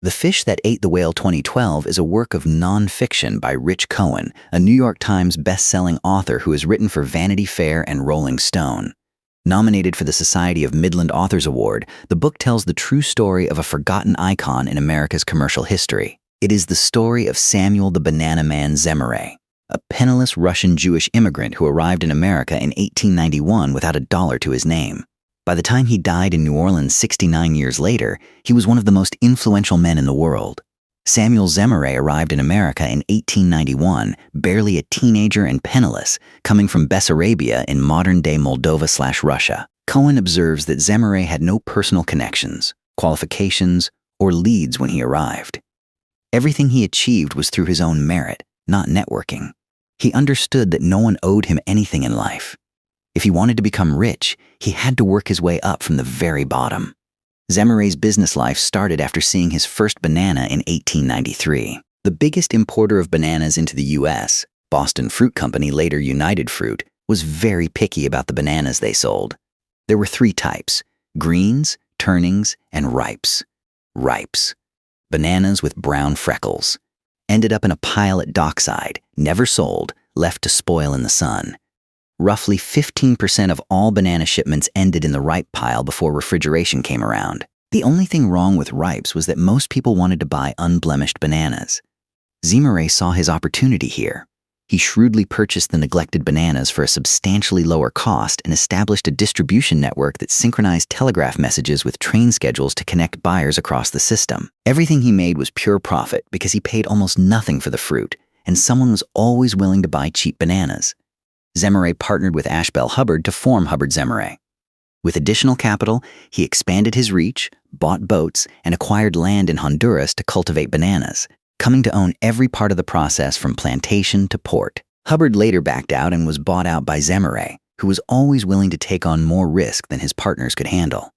The Fish That Ate the Whale 2012 is a work of non-fiction by Rich Cohen, a New York Times best-selling author who has written for Vanity Fair and Rolling Stone. Nominated for the Society of Midland Authors Award, the book tells the true story of a forgotten icon in America's commercial history. It is the story of Samuel the Banana Man Zemurray, a penniless Russian Jewish immigrant who arrived in America in 1891 without a dollar to his name. By the time he died in New Orleans 69 years later, he was one of the most influential men in the world. Samuel Zemurray arrived in America in 1891, barely a teenager and penniless, coming from Bessarabia in modern-day Moldova/Russia. Cohen observes that Zemurray had no personal connections, qualifications, or leads when he arrived. Everything he achieved was through his own merit, not networking. He understood that no one owed him anything in life. If he wanted to become rich, he had to work his way up from the very bottom. Zemurray's business life started after seeing his first banana in 1893. The biggest importer of bananas into the U.S., Boston Fruit Company, later United Fruit, was very picky about the bananas they sold. There were 3 types: greens, turnings, and ripes. Ripes, bananas with brown freckles, ended up in a pile at dockside, never sold, left to spoil in the sun. Roughly 15% of all banana shipments ended in the ripe pile before refrigeration came around. The only thing wrong with ripes was that most people wanted to buy unblemished bananas. Zemurray saw his opportunity here. He shrewdly purchased the neglected bananas for a substantially lower cost and established a distribution network that synchronized telegraph messages with train schedules to connect buyers across the system. Everything he made was pure profit because he paid almost nothing for the fruit, and someone was always willing to buy cheap bananas. Zemurray partnered with Ashbel Hubbard to form Hubbard Zemurray. With additional capital, he expanded his reach, bought boats, and acquired land in Honduras to cultivate bananas, coming to own every part of the process from plantation to port. Hubbard later backed out and was bought out by Zemurray, who was always willing to take on more risk than his partners could handle.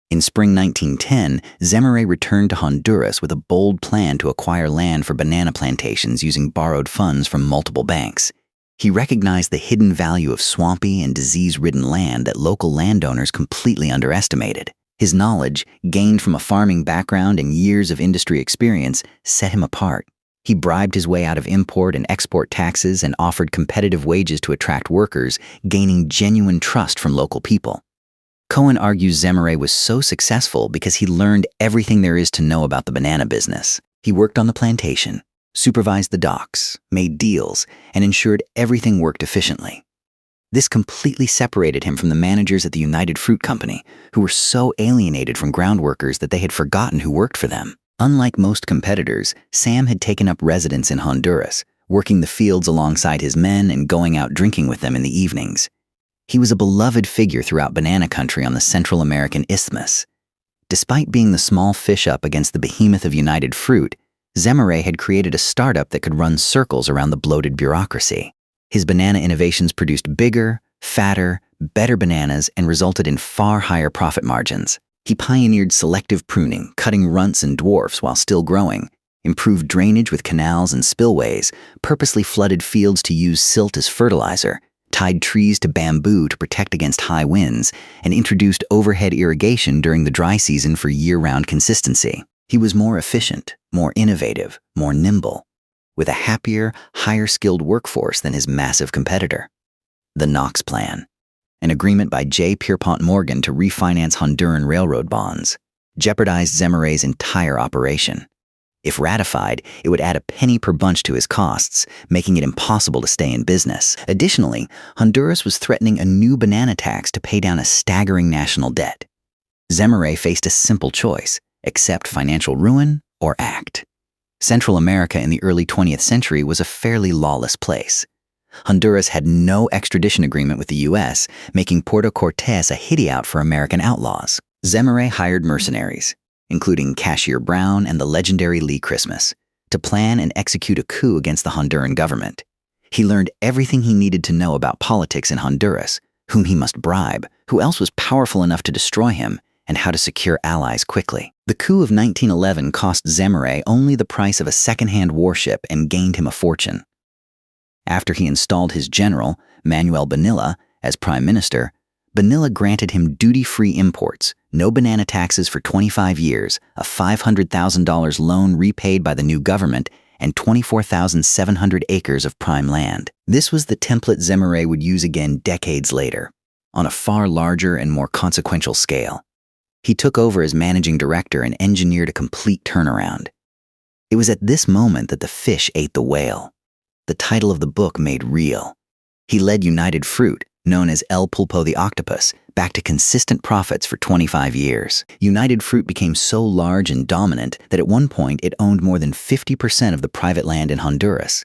In spring 1910, Zemurray returned to Honduras with a bold plan to acquire land for banana plantations using borrowed funds from multiple banks. He recognized the hidden value of swampy and disease-ridden land that local landowners completely underestimated. His knowledge, gained from a farming background and years of industry experience, set him apart. He bribed his way out of import and export taxes and offered competitive wages to attract workers, gaining genuine trust from local people. Cohen argues Zemurray was so successful because he learned everything there is to know about the banana business. He worked on the plantation, supervised the docks, made deals, and ensured everything worked efficiently. This completely separated him from the managers at the United Fruit Company, who were so alienated from ground workers that they had forgotten who worked for them. Unlike most competitors, Sam had taken up residence in Honduras, working the fields alongside his men and going out drinking with them in the evenings. He was a beloved figure throughout banana country on the Central American Isthmus. Despite being the small fish up against the behemoth of United Fruit, Zemurray had created a startup that could run circles around the bloated bureaucracy. His banana innovations produced bigger, fatter, better bananas and resulted in far higher profit margins. He pioneered selective pruning, cutting runts and dwarfs while still growing, improved drainage with canals and spillways, purposely flooded fields to use silt as fertilizer, tied trees to bamboo to protect against high winds, and introduced overhead irrigation during the dry season for year-round consistency. He was more efficient, more innovative, more nimble, with a happier, higher-skilled workforce than his massive competitor. The Knox Plan, an agreement by J. Pierpont Morgan to refinance Honduran railroad bonds, jeopardized Zemurray's entire operation. If ratified, it would add a penny per bunch to his costs, making it impossible to stay in business. Additionally, Honduras was threatening a new banana tax to pay down a staggering national debt. Zemurray faced a simple choice: accept financial ruin or act. Central America in the early 20th century was a fairly lawless place. Honduras had no extradition agreement with the U.S., making Puerto Cortes a hideout for American outlaws. Zemurray hired mercenaries, including Cashier Brown and the legendary Lee Christmas, to plan and execute a coup against the Honduran government. He learned everything he needed to know about politics in Honduras, whom he must bribe, who else was powerful enough to destroy him, and how to secure allies quickly. The coup of 1911 cost Zemurray only the price of a second-hand warship and gained him a fortune. After he installed his general, Manuel Bonilla, as prime minister, Manila granted him duty-free imports, no banana taxes for 25 years, a $500,000 loan repaid by the new government, and 24,700 acres of prime land. This was the template Zemmour would use again decades later, on a far larger and more consequential scale. He took over as managing director and engineered a complete turnaround. It was at this moment that the fish ate the whale. The title of the book made real. He led United Fruit, known as El Pulpo the Octopus, back to consistent profits for 25 years. United Fruit became so large and dominant that at one point it owned more than 50% of the private land in Honduras.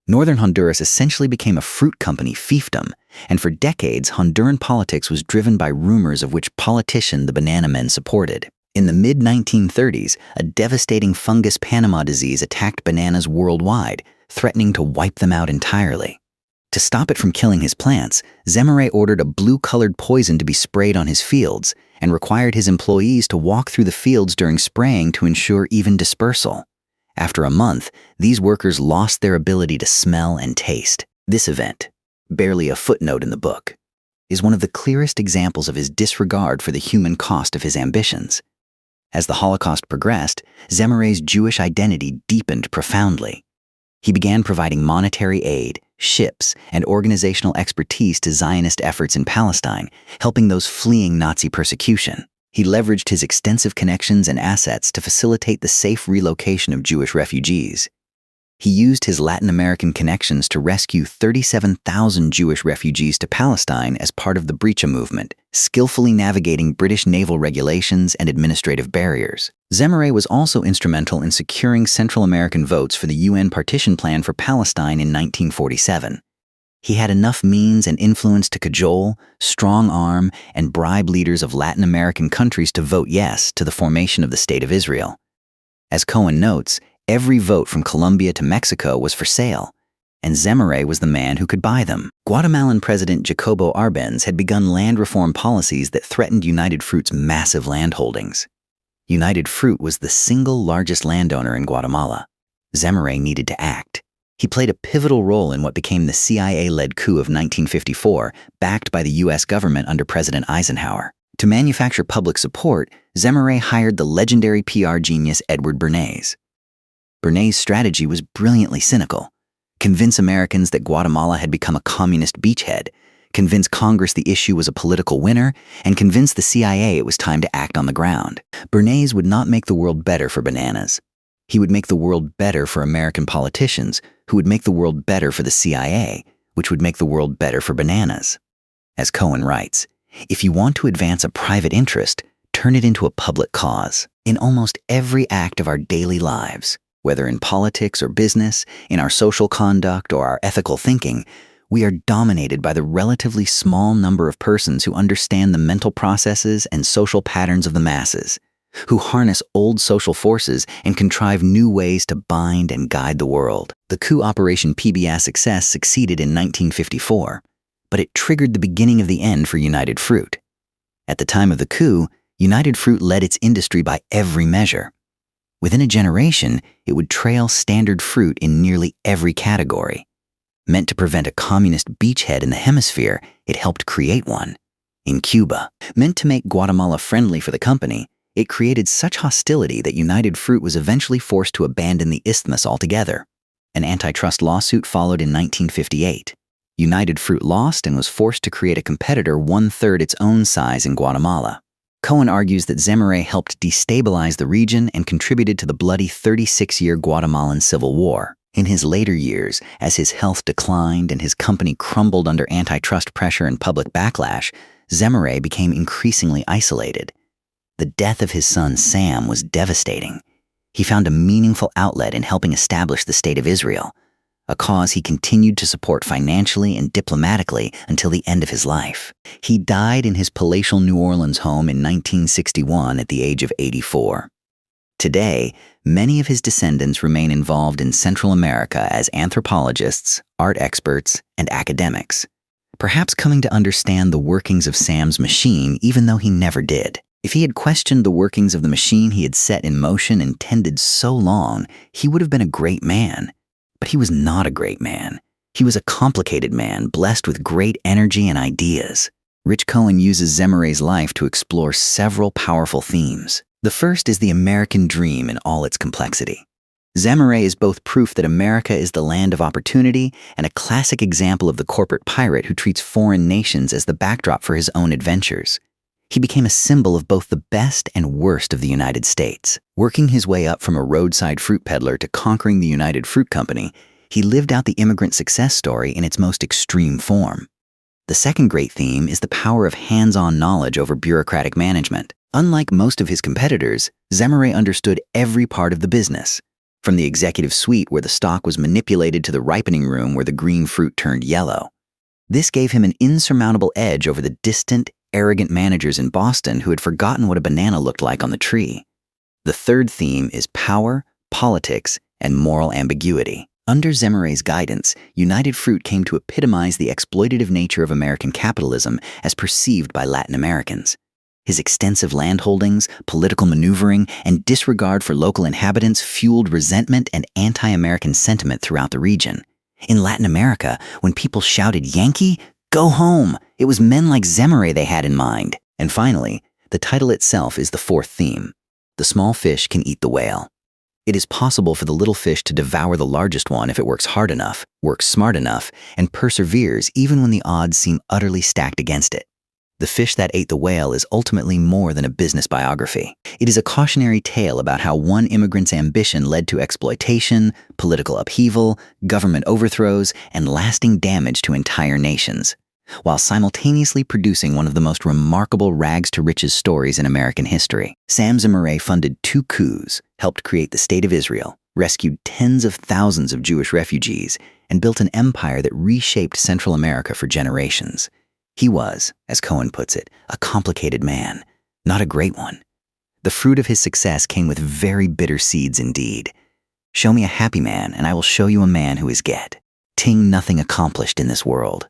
Northern Honduras essentially became a fruit company fiefdom, and for decades Honduran politics was driven by rumors of which politician the banana men supported. In the mid-1930s, a devastating fungus Panama disease attacked bananas worldwide, threatening to wipe them out entirely. To stop it from killing his plants, Zemmour ordered a blue-colored poison to be sprayed on his fields and required his employees to walk through the fields during spraying to ensure even dispersal. After a month, these workers lost their ability to smell and taste. This event, barely a footnote in the book, is one of the clearest examples of his disregard for the human cost of his ambitions. As the Holocaust progressed, Zemmour's Jewish identity deepened profoundly. He began providing monetary aid, ships, and organizational expertise to Zionist efforts in Palestine, helping those fleeing Nazi persecution. He leveraged his extensive connections and assets to facilitate the safe relocation of Jewish refugees. He used his Latin American connections to rescue 37,000 Jewish refugees to Palestine as part of the Brecha movement, skillfully navigating British naval regulations and administrative barriers. Zemmour was also instrumental in securing Central American votes for the UN partition plan for Palestine in 1947. He had enough means and influence to cajole, strong-arm, and bribe leaders of Latin American countries to vote yes to the formation of the State of Israel. As Cohen notes, every vote from Colombia to Mexico was for sale, and Zemmour was the man who could buy them. Guatemalan President Jacobo Arbenz had begun land reform policies that threatened United Fruit's massive land holdings. United Fruit was the single largest landowner in Guatemala. Zemmour needed to act. He played a pivotal role in what became the CIA-led coup of 1954, backed by the U.S. government under President Eisenhower. To manufacture public support, Zemmour hired the legendary PR genius Edward Bernays. Bernays' strategy was brilliantly cynical. Convince Americans that Guatemala had become a communist beachhead, convince Congress the issue was a political winner, and convince the CIA it was time to act on the ground. Bernays would not make the world better for bananas. He would make the world better for American politicians, who would make the world better for the CIA, which would make the world better for bananas. As Cohen writes, if you want to advance a private interest, turn it into a public cause. In almost every act of our daily lives, whether in politics or business, in our social conduct or our ethical thinking, we are dominated by the relatively small number of persons who understand the mental processes and social patterns of the masses, who harness old social forces and contrive new ways to bind and guide the world. The coup Operation PBS success succeeded in 1954, but it triggered the beginning of the end for United Fruit. At the time of the coup, United Fruit led its industry by every measure. Within a generation, it would trail Standard Fruit in nearly every category. Meant to prevent a communist beachhead in the hemisphere, it helped create one. In Cuba, meant to make Guatemala friendly for the company, it created such hostility that United Fruit was eventually forced to abandon the isthmus altogether. An antitrust lawsuit followed in 1958. United Fruit lost and was forced to create a competitor one-third its own size in Guatemala. Cohen argues that Zemmour helped destabilize the region and contributed to the bloody 36-year Guatemalan Civil War. In his later years, as his health declined and his company crumbled under antitrust pressure and public backlash, Zemmour became increasingly isolated. The death of his son Sam was devastating. He found a meaningful outlet in helping establish the State of Israel, a cause he continued to support financially and diplomatically until the end of his life. He died in his palatial New Orleans home in 1961 at the age of 84. Today, many of his descendants remain involved in Central America as anthropologists, art experts, and academics, perhaps coming to understand the workings of Sam's machine even though he never did. If he had questioned the workings of the machine he had set in motion and tended so long, he would have been a great man. But he was not a great man. He was a complicated man, blessed with great energy and ideas. Rich Cohen uses Zemaray's life to explore several powerful themes. The first is the American dream in all its complexity. Zemaray is both proof that America is the land of opportunity and a classic example of the corporate pirate who treats foreign nations as the backdrop for his own adventures. He became a symbol of both the best and worst of the United States. Working his way up from a roadside fruit peddler to conquering the United Fruit Company, he lived out the immigrant success story in its most extreme form. The second great theme is the power of hands-on knowledge over bureaucratic management. Unlike most of his competitors, Zemaray understood every part of the business, from the executive suite where the stock was manipulated to the ripening room where the green fruit turned yellow. This gave him an insurmountable edge over the distant, arrogant managers in Boston who had forgotten what a banana looked like on the tree. The third theme is power, politics, and moral ambiguity. Under Zemaray's guidance, United Fruit came to epitomize the exploitative nature of American capitalism as perceived by Latin Americans. His extensive landholdings, political maneuvering, and disregard for local inhabitants fueled resentment and anti-American sentiment throughout the region. In Latin America, when people shouted "Yankee, go home!" it was men like Zemaray they had in mind. And finally, the title itself is the fourth theme. The small fish can eat the whale. It is possible for the little fish to devour the largest one if it works hard enough, works smart enough, and perseveres even when the odds seem utterly stacked against it. The Fish That Ate the Whale is ultimately more than a business biography. It is a cautionary tale about how one immigrant's ambition led to exploitation, political upheaval, government overthrows, and lasting damage to entire nations, while simultaneously producing one of the most remarkable rags-to-riches stories in American history. Sam Zemaray funded 2 coups, helped create the State of Israel, rescued tens of thousands of Jewish refugees, and built an empire that reshaped Central America for generations. He was, as Cohen puts it, a complicated man, not a great one. The fruit of his success came with very bitter seeds indeed. Show me a happy man, and I will show you a man who is get. Ting nothing accomplished in this world.